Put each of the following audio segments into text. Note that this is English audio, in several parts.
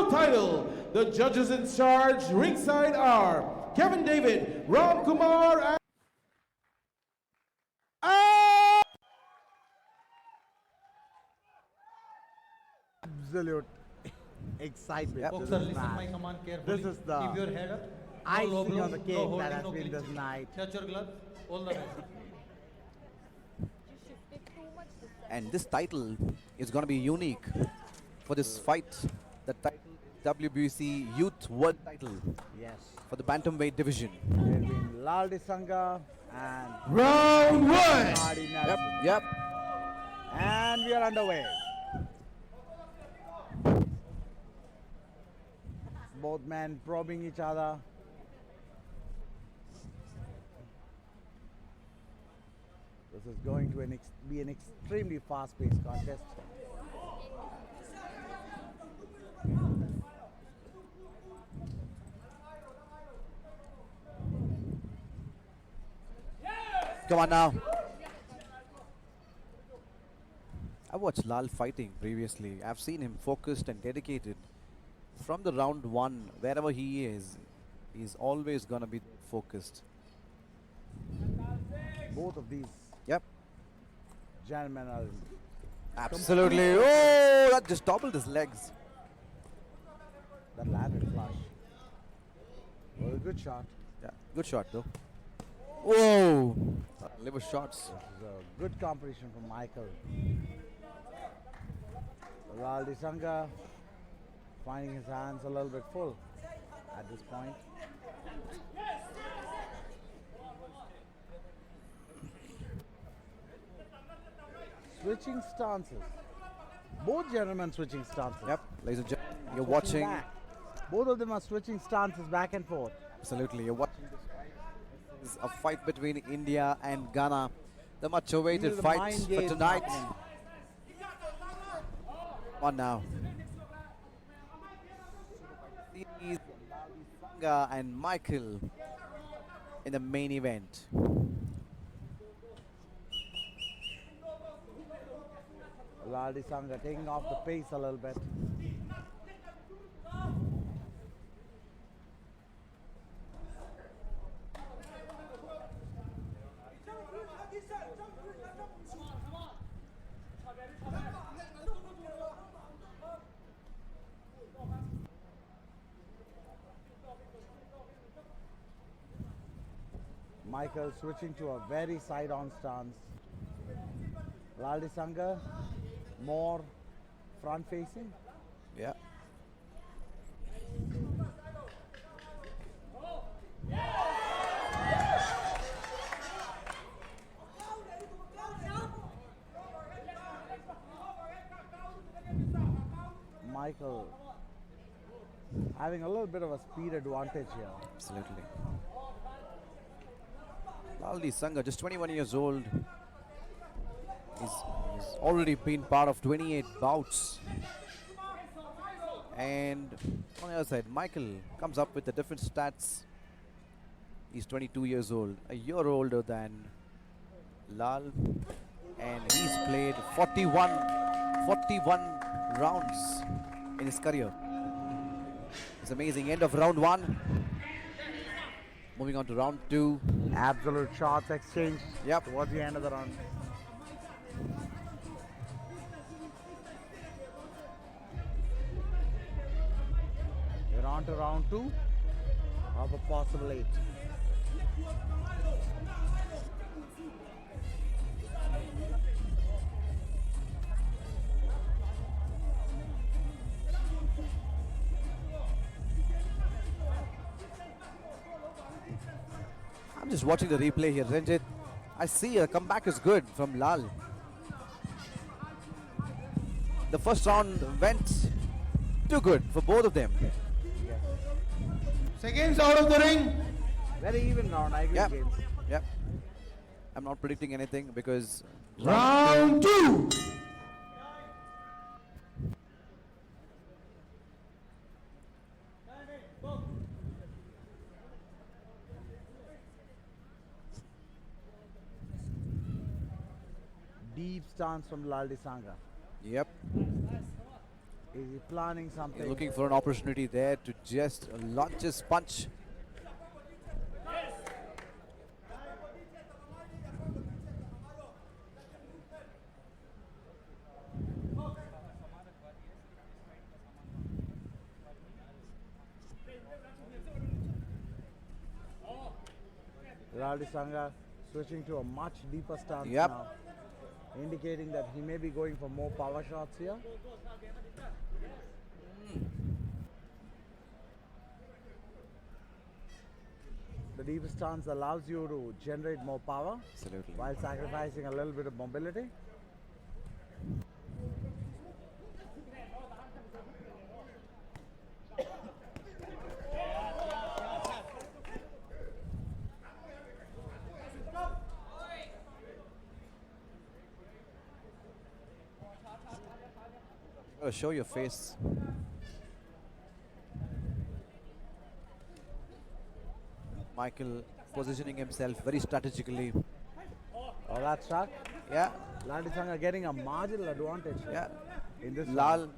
world title. The judges in charge ringside are Kevin David, Ram Kumar, and absolute excitement. Yep. To Boxer, this listen my match. command carefully. This is the Keep your head up. No icing low blows, on the no cake holding, that has no been this clinching. night. Touch your gloves. All the best. And this title is going to be unique for this fight. The title is WBC Youth World Title Yes. for the bantamweight division. Between Laldinsanga and round one. Decardi. Yep. And we are underway. Both men probing each other. This is going to be an extremely fast-paced contest. Come on now. I watched Lal fighting previously. I've seen him focused and dedicated. From the round one, wherever he is, he's always going to be focused. Both of these Yep. gentlemen are Absolutely. Oh, that just toppled his legs. that landed flush. Well, a good shot. Yeah, good shot though. Whoa! Liver shots. This is a good competition from Michael. Laldinsanga finding his hands a little bit full at this point. Switching stances. Both gentlemen switching stances. Yep, ladies and gentlemen, you're Switching watching. back. Both of them are switching stances back and forth. Absolutely, you're watching this fight. This is a fight between India and Ghana. The much awaited These are the fight mind for games tonight. happening. Come on now. These Laldinsanga and Michael in the main event. Laldinsanga taking off the pace a little bit. Michael switching to a very side-on stance. Laldinsanga more front-facing. Yeah. Michael having a little bit of a speed advantage here. Absolutely. Laldinsanga, just 21 years old. He's already been part of 28 bouts. And on the other side, Michael comes up with the different stats. He's 22 years old, a year older than Lal. And he's played 41 rounds in his career. It's amazing. End of round one. Moving on to round two. Absolute shots exchanged. Yep. Towards the end of the round. We're on to round two of a possible 8. I'm just watching the replay here, Ranjit. I see a comeback is good from Lal. The first round went too good for both of them. Seconds out of the ring. Very even round, I agree. Yep. Games. Yep. I'm not predicting anything because Round two. Deep stance from Laldinsanga. yep. Is he planning something? He's looking for an opportunity there to just launch his punch. Laldinsanga switching to a much deeper stance Yep. now, indicating that he may be going for more power shots here. The deeper stance allows you to generate more power Absolutely. while sacrificing a little bit of mobility. Show your face. Michael positioning himself very strategically. Oh, that's struck. Yeah, Laldinsanga getting a marginal advantage yeah. in this Lal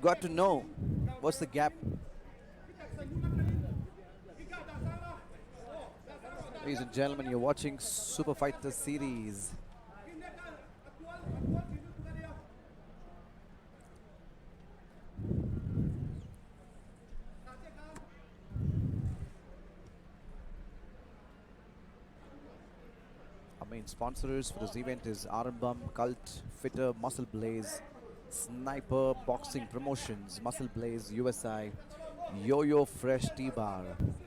got to know what's the gap. Ladies and gentlemen, you're watching Super Fighter Series. Our main sponsors for this event is Arambam, Cult, Fitter, Muscle Blaze, Sniper Boxing Promotions, Muscle Blaze, USI, Yo-Yo Fresh T-Bar.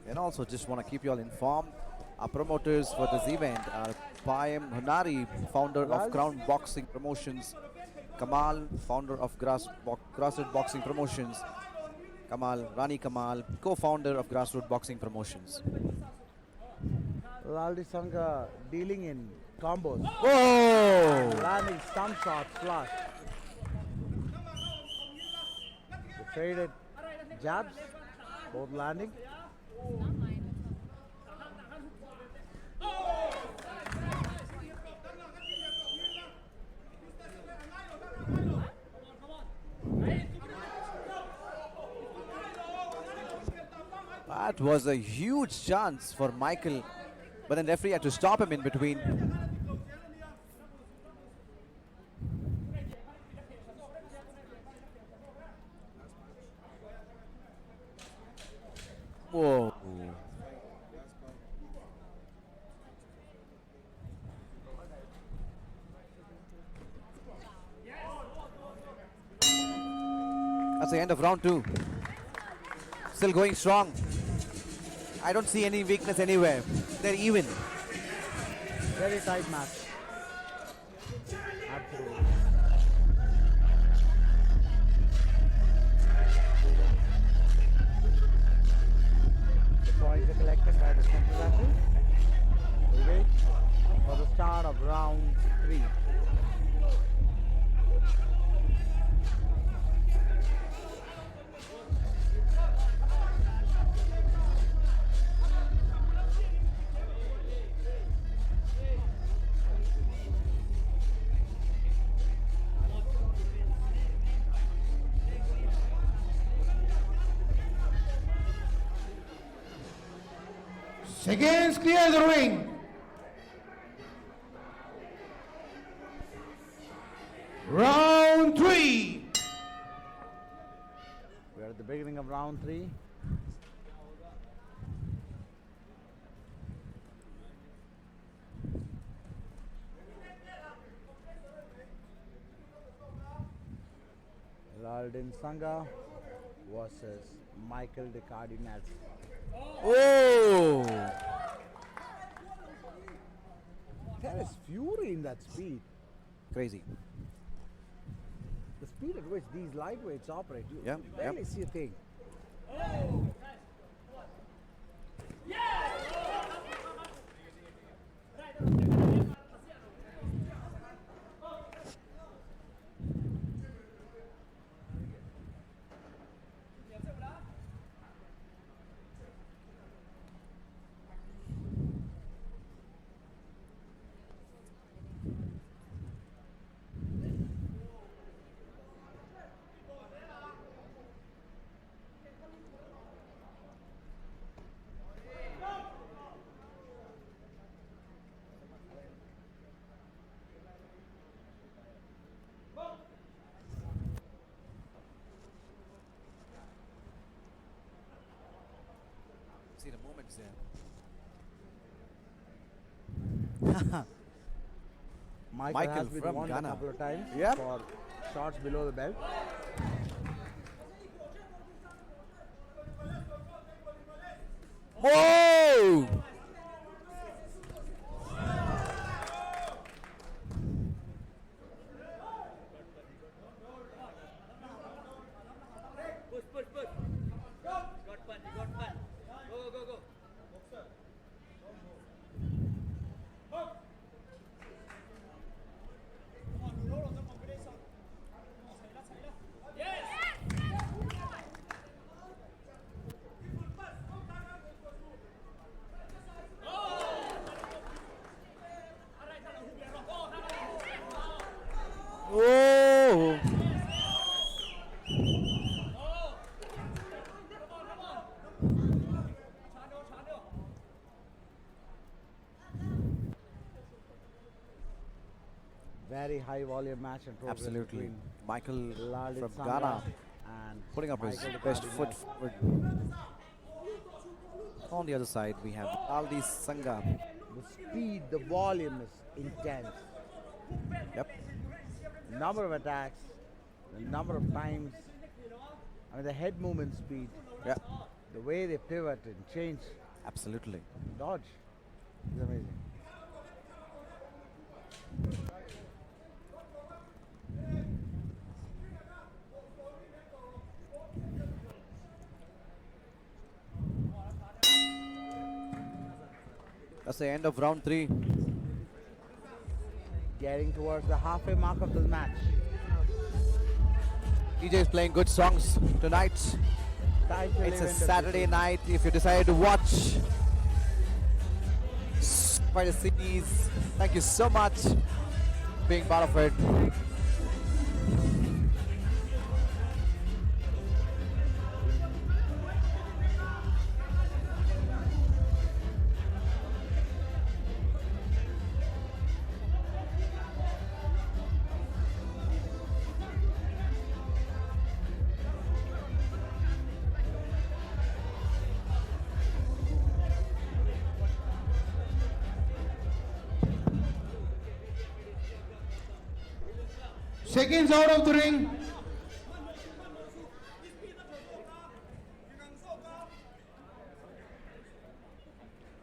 And also just want to keep you all informed, our promoters for this event are Payam Hunari, founder of Crown Boxing Promotions, Kamal, founder of Grassroots Boxing Promotions, Rani Kamal, co-founder of Grassroots Boxing Promotions. Laldinsanga dealing in combos, Whoa! landing some shots flush. The traded jabs, both landing. That was a huge chance for Michael, but then referee had to stop him in between. Whoa. That's the end of round 2. Still going strong. I don't see any weakness anywhere. They're even. Very tight match. Absolutely. The points are collected by the center referee. We wait for the start of round 3. Seconds clear the ring. Round 3. We are at the beginning of round 3. Laldinsanga versus Michael Decardi Nelson. Oh! There is fury in that speed. Crazy. The speed at which these lightweights operate, you Yeah, barely see a thing. See the movements there. Michael has been from warned Ghana. a couple of times Yep. for shots below the belt. Whoa! Whoa! Very high volume match and progress Absolutely. between Michael from Laldinsanga Ghana and putting up his Michael best Decardi foot now. forward. On the other side, we have Laldinsanga. The speed, the volume is intense. Yep. Number of attacks, the number of times, I mean the head movement speed, Yeah. the way they pivot and change, Absolutely. dodge is amazing. That's the end of round 3. Getting towards the halfway mark of the match. DJ is playing good songs tonight. Time to It's a live in the Saturday city. night. If you decided to watch quite a series, thank you so much for being part of it. Seconds out of the ring.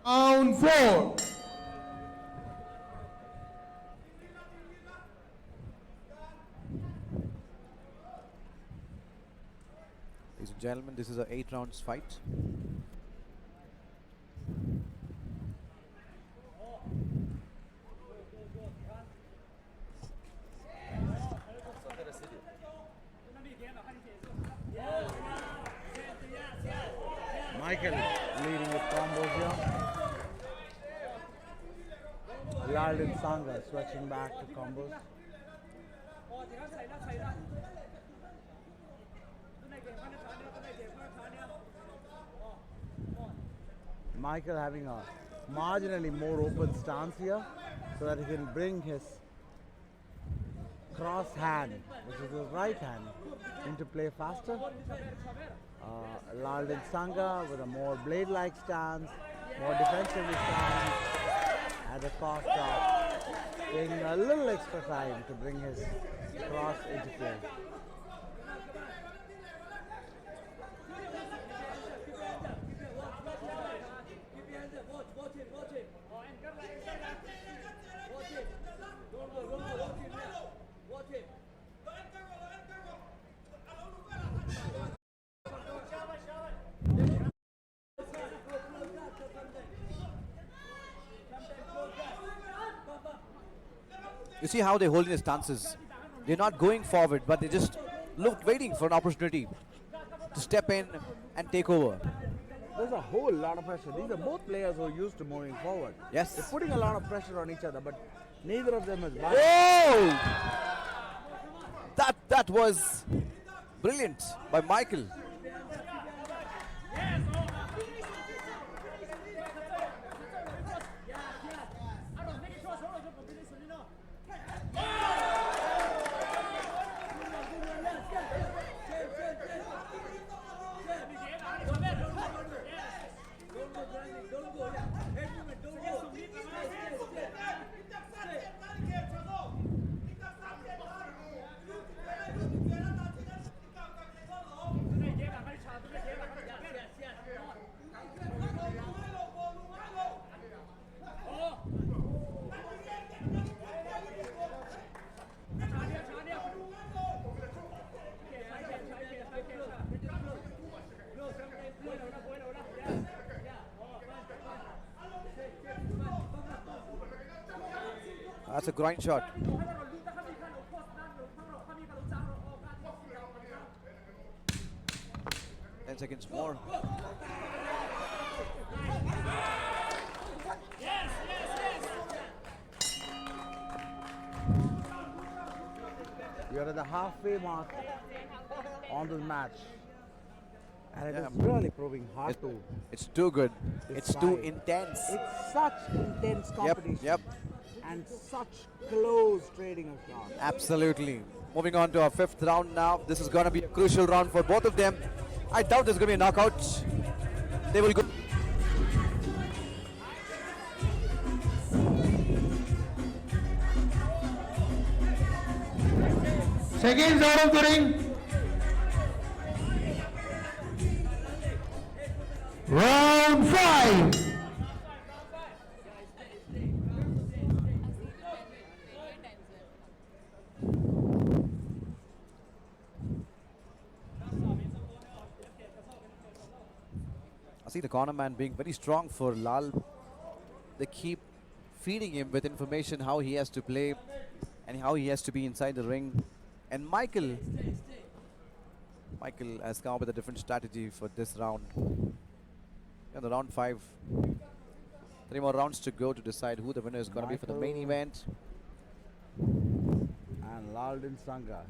Round 4. Ladies and gentlemen, this is a 8 rounds fight. Michael leading with combos here. Laldinsanga switching back to combos. Michael having a marginally more open stance here so that he can bring his cross hand, which is his right hand, into play faster. Laldinsanga with a more blade-like stance, more defensively stance, at the cost of taking a little extra time to bring his cross into play. You see how they hold in their stances. They're not going forward, but they just waiting for an opportunity to step in and take over. There's a whole lot of pressure. These are both players who are used to moving forward. Yes. They're putting a lot of pressure on each other, but neither of them is bad. Whoa! That was brilliant by Michael. a groin shot. 10 seconds more. You're at the halfway mark on this match. And it Yeah. is really proving hard to. It's too good. It's too decide. intense. It's such intense competition. Yep. And such close trading of shots. Absolutely. Moving on to our 5th round now. This is going to be a crucial round for both of them. I doubt there's going to be a knockout. They will go. Seconds out of the ring. Round 5. I see the corner man being very strong for Lal. They keep feeding him with information how he has to play and how he has to be inside the ring. And Michael has come up with a different strategy for this round. In the round 5, 3 more rounds to go to decide who the winner is going to be for the main Michael. event. And Laldinsanga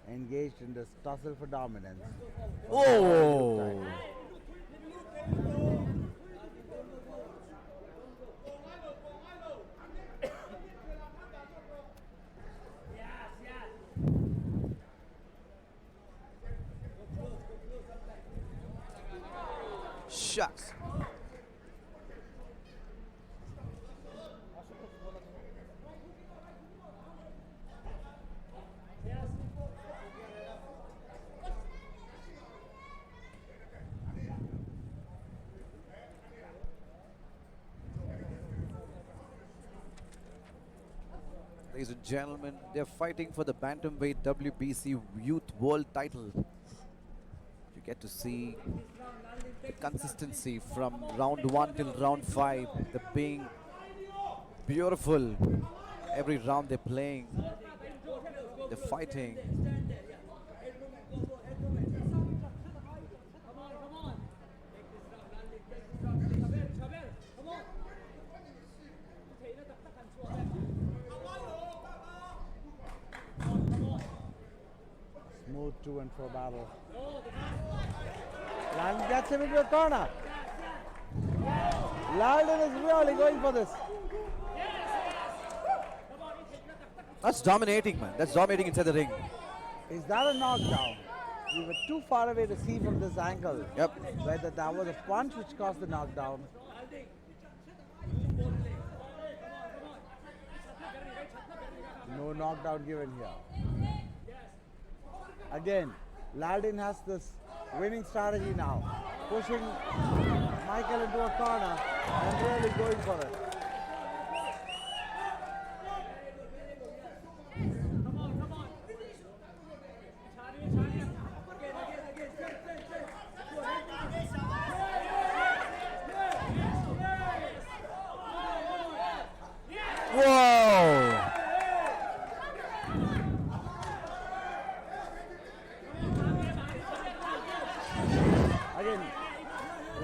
engaged in this tussle for dominance. Oh! Shucks. Ladies and gentlemen, they're fighting for the bantamweight WBC Youth World title. You get to see the consistency from round 1 till round 5. They're being beautiful. Every round they're playing, they're fighting. Smooth to and fro battle. Lalden gets him into a corner. Lalden is really going for this. That's dominating, man. That's dominating inside the ring. Is that a knockdown? We were too far away to see from this angle Yep. whether that was a punch which caused the knockdown. No knockdown given here. Again, Lalden has this winning strategy now, pushing Michael into a corner and really going for it. Whoa! Again,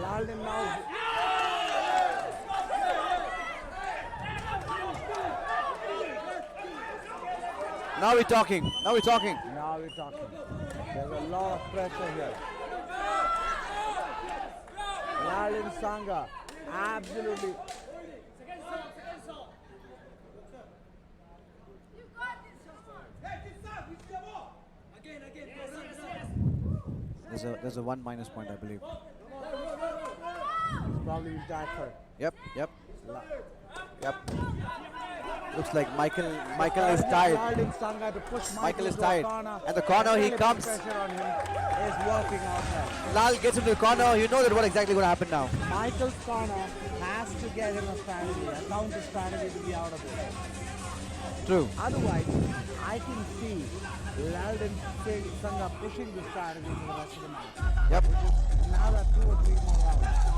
Lalden now. Now we're talking. Now we're talking. Now we're talking. There's a lot of pressure here. Laldinsanga, absolutely. There's a 1 minus point, I believe. He's probably been tacked. Yep. Looks like Michael is tired. Laldinsanga to push Michael is into a tired. corner. And the corner he Really put comes. pressure on him is working out there. Lal gets into the corner. You know that what exactly going to happen now. Michael's corner has to get him a strategy, a counter strategy to be out of it. True. Otherwise, I can see Laldinsanga pushing the strategy for the rest of the match. Yep. Now that 2 or 3 more rounds.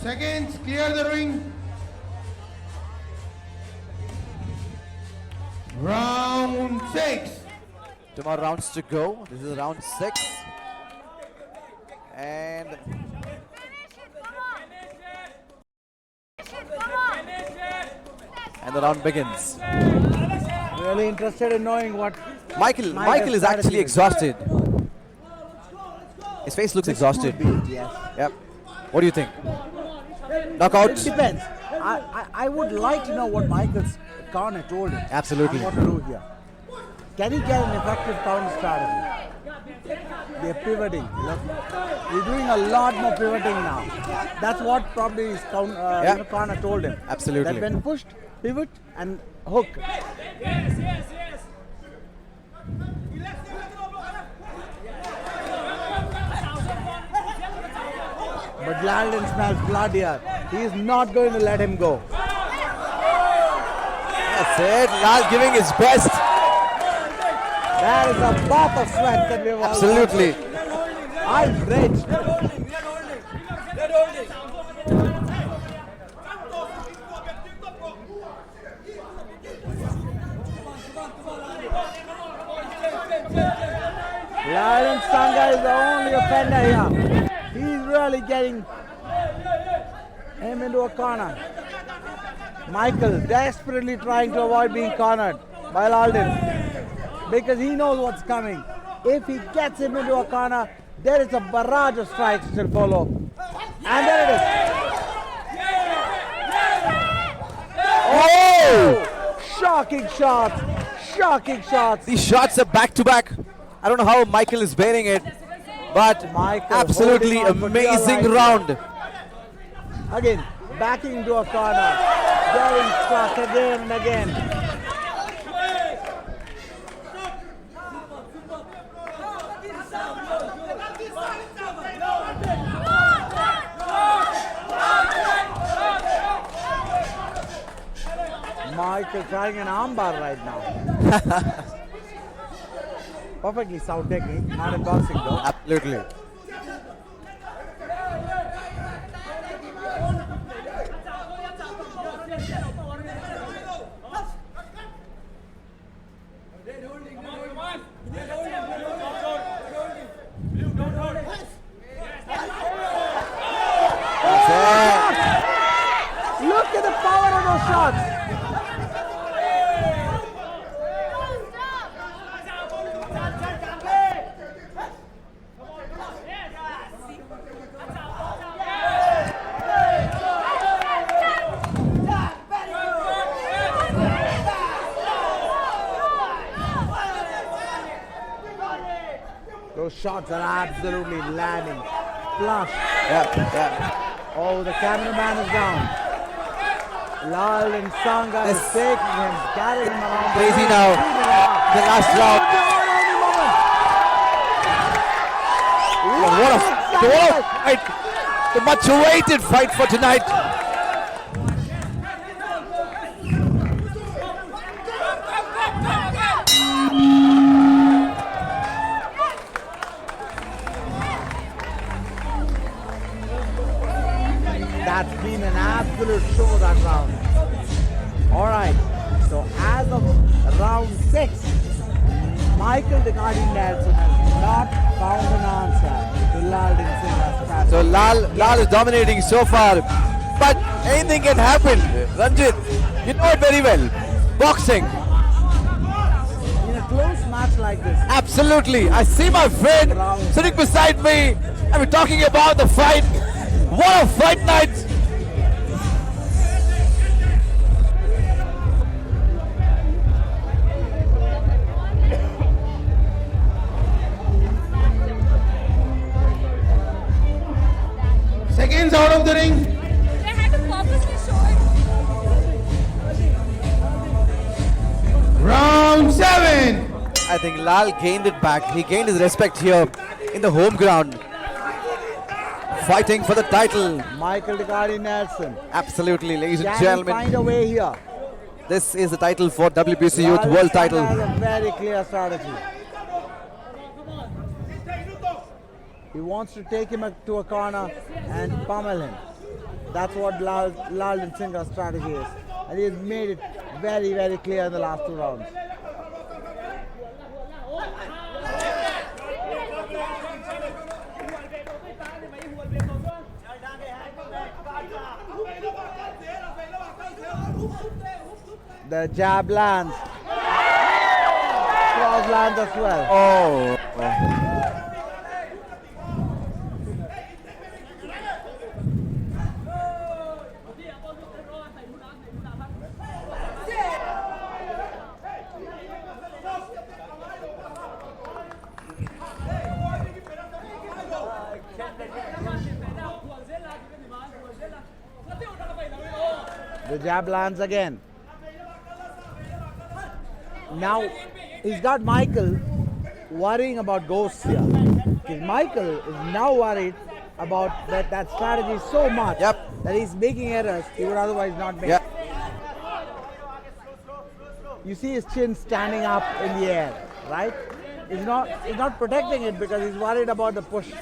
Seconds, clear the ring. Round 6. 2 more rounds to go. This is round 6. And the round begins. Really interested in knowing what Michael is actually exhausted. His face looks exhausted. Yes. Yep. What do you think? Knockout? It depends. I would like to know what Michael's corner told him. Absolutely. And what to do here. Can he get an effective counter strategy? They're pivoting. Look, he's doing a lot more pivoting now. That's what probably his corner told him. Absolutely. That when pushed, pivot and hook. But Laldinsanga smells blood here. He is not going to let him go. That's it. Lal giving his best. There is a bath of sweat that we have all Absolutely. I'm rich. Laldinsanga is the only offender here. He's really getting him into a corner. Michael desperately trying to avoid being cornered by Laldinsanga because he knows what's coming. If he gets him into a corner, there is a barrage of strikes to follow. And there it is. Oh! Shocking shots. Shocking shots. These shots are back to back. I don't know how Michael is bearing it, but Michael absolutely holding on for dear amazing life. round. Again, backing into a corner. Getting struck again and again. Michael trying an armbar right now. Perfectly sound technique, not in boxing though. Absolutely. Look at the power of those shots. Those shots are absolutely landing. Flush. Yeah. Oh, the cameraman is down. Laldinsanga is taking him, carrying him around. Crazy now. The last round. What a fight! The much awaited fight for tonight. That's been an absolute show, that round. Alright, so as of round 6, Michael Decardi Nelson has not found an answer to Laldinsanga strategy. So Lal is dominating so far, but anything can happen. Ranjit, you know it very well. Boxing, In a close match like this, absolutely. I see my friend sitting beside me, and we're talking about the fight. What a fight night! Seconds out of the ring. They had to purposely show it. Round 7. I think Lal gained it back. He gained his respect here in the home ground. Fighting for the title. Michael Decardi Nelson. Absolutely, ladies and Can he gentlemen. find a way here? This is the title for WBC Youth World Laldinsanga title. has a very clear strategy. He wants to take him to a corner and pummel him. That's what Laldinsanga strategy is. And he has made it very, very clear in the last 2 rounds. The jab lands. Cross lands as well. Oh. The jab lands again. Now he's got Michael worrying about ghosts here. Because Michael is now worried about that strategy so much that he's making errors he would otherwise not make. Yep. You see his chin standing up in the air, right? He's not protecting it because he's worried about the push.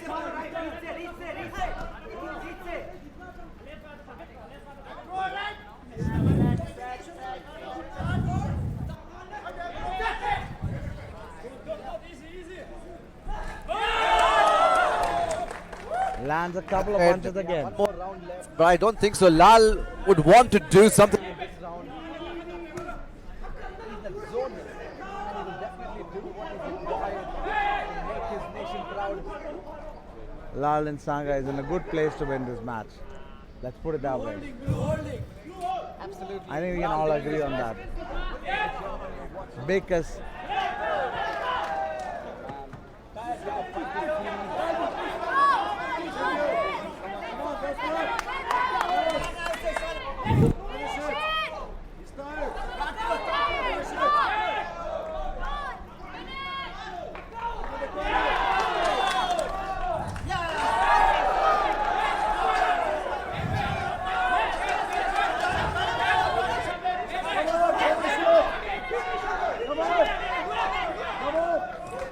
Lands a couple of punches again. But I don't think so. Lal would want to do something. Laldinsanga is in a good place to win this match. Let's put it that way. Absolutely. I think we can all agree on that. Because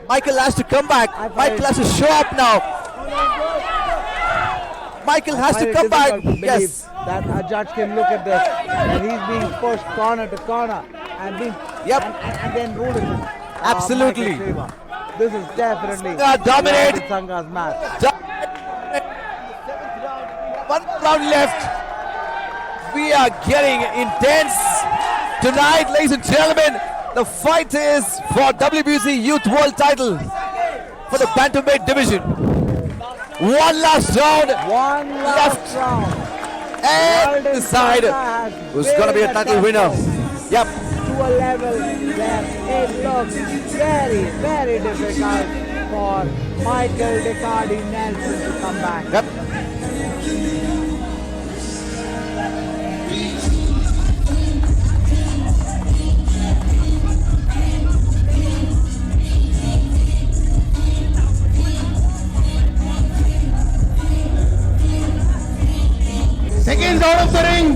Michael has to come back. Michael has to show up now. Michael has to come back. Yes. That a judge can look at this and he's being pushed corner to corner and being and then ruled it. Absolutely. This is definitely dominate. Laldinsaga's match. 1 round left. We are getting intense tonight, ladies and gentlemen. The fight is for WBC Youth World title for the bantamweight division. One last round. One last round. And decide who's going to be a title winner. Yep. To a level where it looks very, very difficult for Michael Decardi Nelson to come back. Yep. Seconds out of the ring.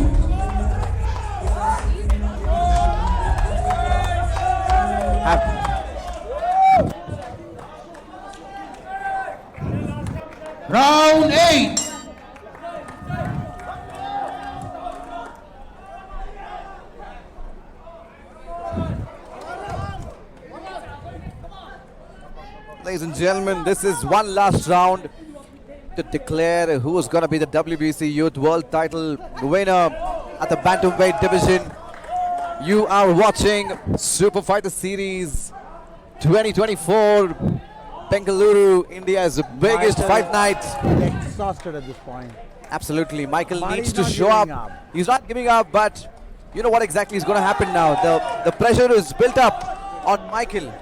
Round 8. Ladies and gentlemen, this is one last round to declare who is going to be the WBC Youth World title winner at the bantamweight division. You are watching Super Fighter Series 2024, Bengaluru, India's biggest fight night. Exhausted at this point. Absolutely, Michael But needs he's to not show giving up. up. He's not giving up, but you know what exactly is going to happen now. The pressure is built up on Michael.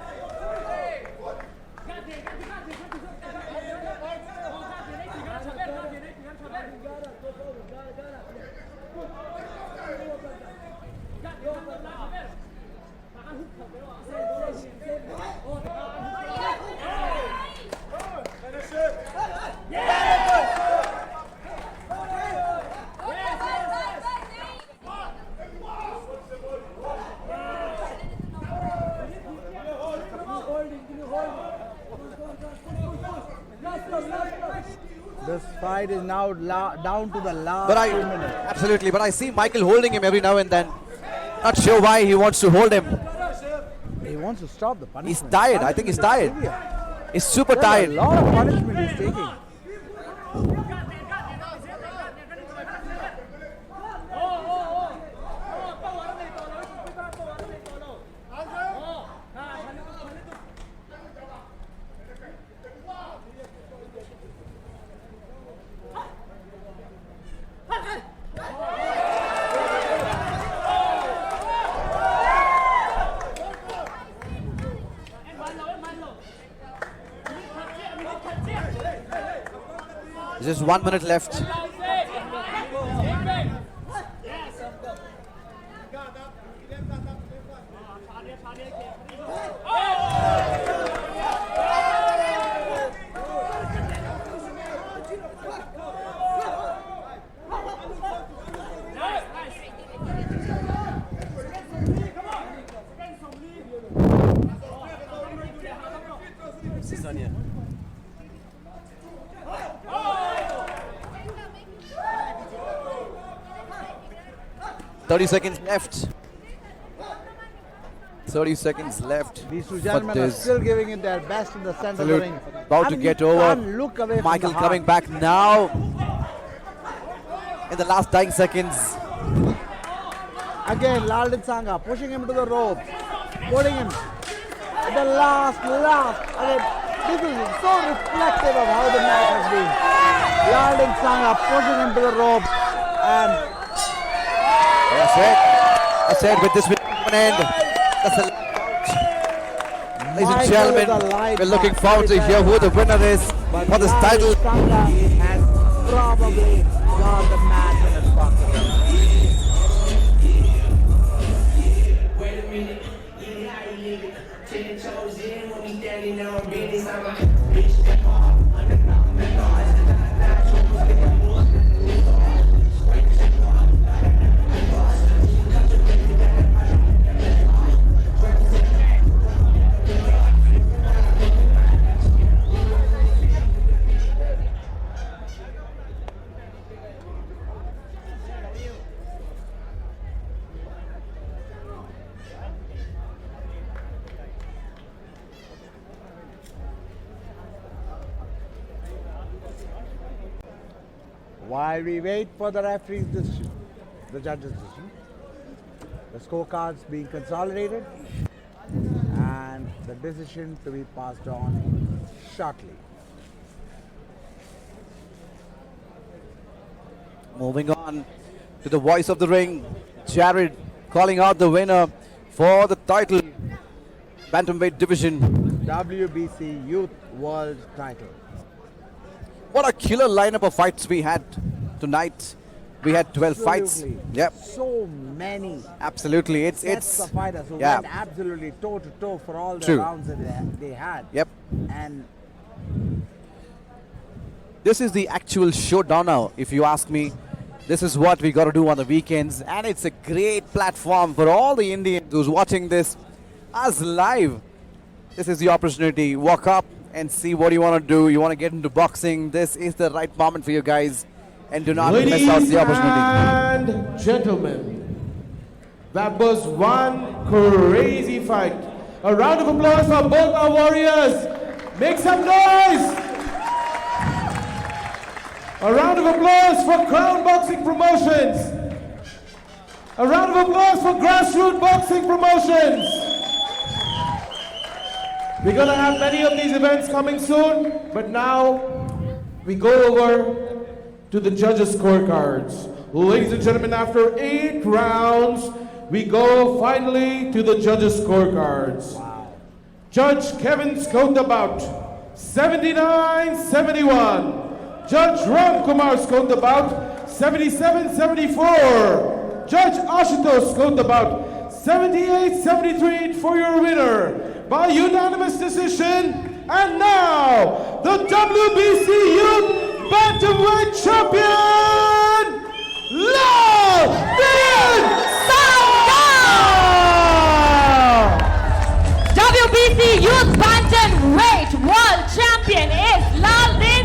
fight is now down to the last But 2 minutes. absolutely, but I see Michael holding him every now and then. Not sure why he wants to hold him. He wants to stop the punishment. He's tired. I think he's tired. He's super There's tired. a lot of punishment he's taking. There's just 1 minute left. Sonia. 30 seconds left. 30 seconds left. These two for gentlemen are this. still giving it their best in the center of the Absolute. ring. About to And get you over. can't look away from Michael the heart. coming back now. In the last dying seconds. Again, Laldinsanga pushing him to the rope, putting him at the last. Again, this is so reflective of how the match has been. Laldinsanga pushing him to the rope, and That's it. That's it. With this one end. That's the ladies and Michael gentlemen, is alive we're looking now. forward to hear who the winner is but for this title. Laldinsanga has probably got the match in his pocket. Wait a minute, yeah, how you live it? 10 toes in when we standing on business. I'm a bitch that hard. While we wait for the referee's decision, the judge's decision, the scorecards being consolidated and the decision to be passed on shortly. Moving on to the voice of the ring, Jared calling out the winner for the title, bantamweight division. WBC Youth World Title. What a killer lineup of fights we had tonight. We had 12 fights. Absolutely. Yep, So many absolutely. sets It's of fighters who yeah. went absolutely toe to toe for all the True. rounds that they had. Yep. And This is the actual showdown now, if you ask me. This is what we got to do on the weekends, and it's a great platform for all the Indians who's watching this as live. This is the opportunity. Walk up and see what you want to do. You want to get into boxing. This is the right moment for you guys, and do not miss out Ladies the opportunity. and gentlemen, that was one crazy fight. A round of applause for both our warriors. Make some noise. A round of applause for Crown Boxing Promotions. A round of applause for Grassroots Boxing Promotions. We're gonna have many of these events coming soon, but now we go over to the judges' scorecards. Ladies and gentlemen, after 8 rounds, we go finally to the judges' scorecards. Judge Kevin scored the bout 79-71. Judge Ram Kumar scored the bout 77-74. Judge Ashutosh scored the bout 78-73 for your winner by unanimous decision. And now, the WBC Youth Bantamweight Champion, Laldinsanga! WBC Youth Bantamweight World Champion is Laldinsanga.